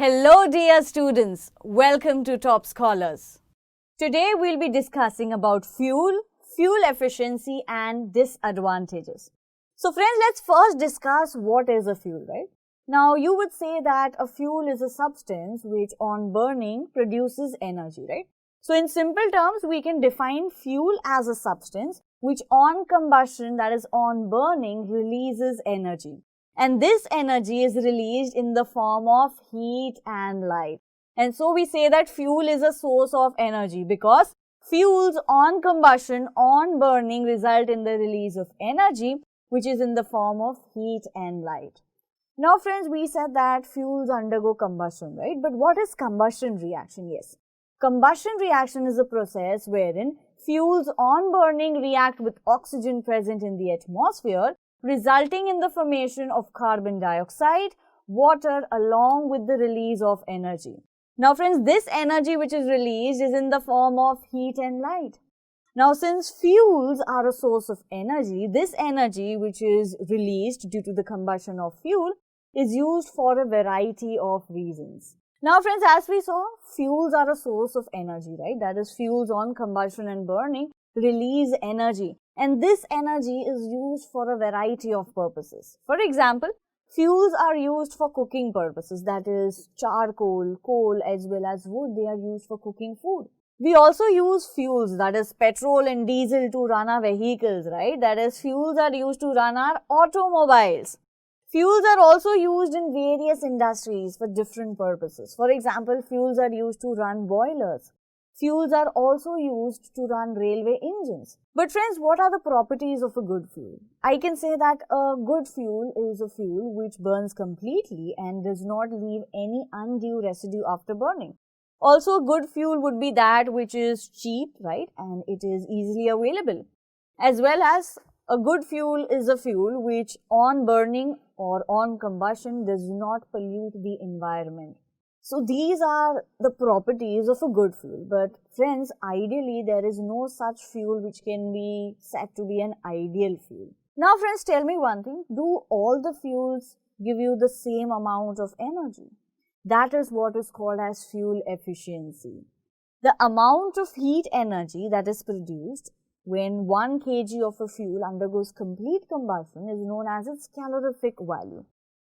Hello dear students, welcome to Toppscholars. Today we'll be discussing about fuel efficiency and disadvantages. So friends, let's first discuss what is a fuel, right? Now you would say that a fuel is a substance which on burning produces energy, right? So in simple terms, we can define fuel as a substance which on combustion, that is on burning, releases energy. And this energy is released in the form of heat and light. And so we say that fuel is a source of energy because fuels on combustion, on burning, result in the release of energy which is in the form of heat and light. Now friends, we said that fuels undergo combustion, right? But what is combustion reaction? Yes. Combustion reaction is a process wherein fuels on burning react with oxygen present in the atmosphere, resulting in the formation of carbon dioxide, water along with the release of energy. Now friends, this energy which is released is in the form of heat and light. Now since fuels are a source of energy, this energy which is released due to the combustion of fuel is used for a variety of reasons. Now friends, as we saw, fuels are a source of energy, right? That is, fuels on combustion and burning release energy, and this energy is used for a variety of purposes. For example, fuels are used for cooking purposes, that is charcoal, coal as well as wood, they are used for cooking food. We also use fuels, that is petrol and diesel, to run our vehicles, right? That is, fuels are used to run our automobiles. Fuels are also used in various industries for different purposes. For example, fuels are used to run boilers. Fuels are also used to run railway engines. But friends, what are the properties of a good fuel? I can say that a good fuel is a fuel which burns completely and does not leave any undue residue after burning. Also, a good fuel would be that which is cheap, right? And it is easily available. As well as a good fuel is a fuel which on burning or on combustion does not pollute the environment. So these are the properties of a good fuel. But friends, ideally there is no such fuel which can be said to be an ideal fuel. Now friends, tell me one thing, do all the fuels give you the same amount of energy? That is what is called as fuel efficiency. The amount of heat energy that is produced when 1 kg of a fuel undergoes complete combustion is known as its calorific value,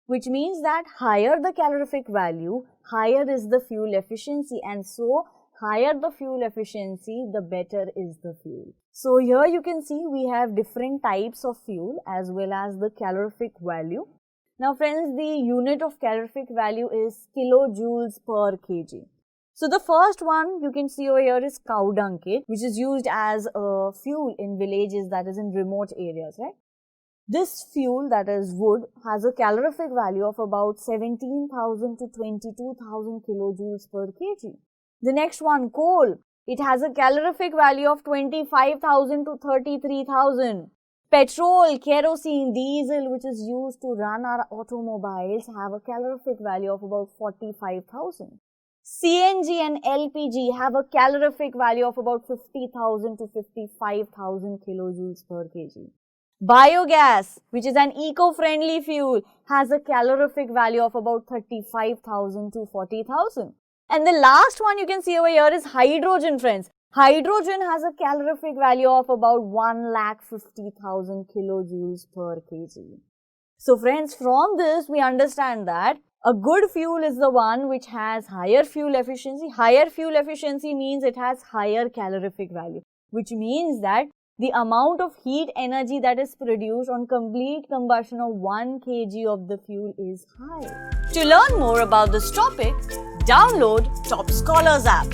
which means that higher the calorific value, higher is the fuel efficiency, and so higher the fuel efficiency, the better is the fuel. So here you can see we have different types of fuel as well as the calorific value. Now friends, the unit of calorific value is kilojoules per kg. So the first one you can see over here is cow dung cake, which is used as a fuel in villages, that is in remote areas, right? This fuel, that is wood, has a calorific value of about 17,000 to 22,000 kilojoules per kg. The next one, coal, it has a calorific value of 25,000 to 33,000. Petrol, kerosene, diesel, which is used to run our automobiles, have a calorific value of about 45,000. CNG and LPG have a calorific value of about 50,000 to 55,000 kilojoules per kg. Biogas, which is an eco-friendly fuel, has a calorific value of about 35,000 to 40,000. And the last one you can see over here is hydrogen, friends. Hydrogen has a calorific value of about 1,50,000 kilojoules per kg. So friends, from this we understand that a good fuel is the one which has higher fuel efficiency. Higher fuel efficiency means it has higher calorific value, which means that the amount of heat energy that is produced on complete combustion of 1 kg of the fuel is high. To learn more about this topic, download Toppscholars app.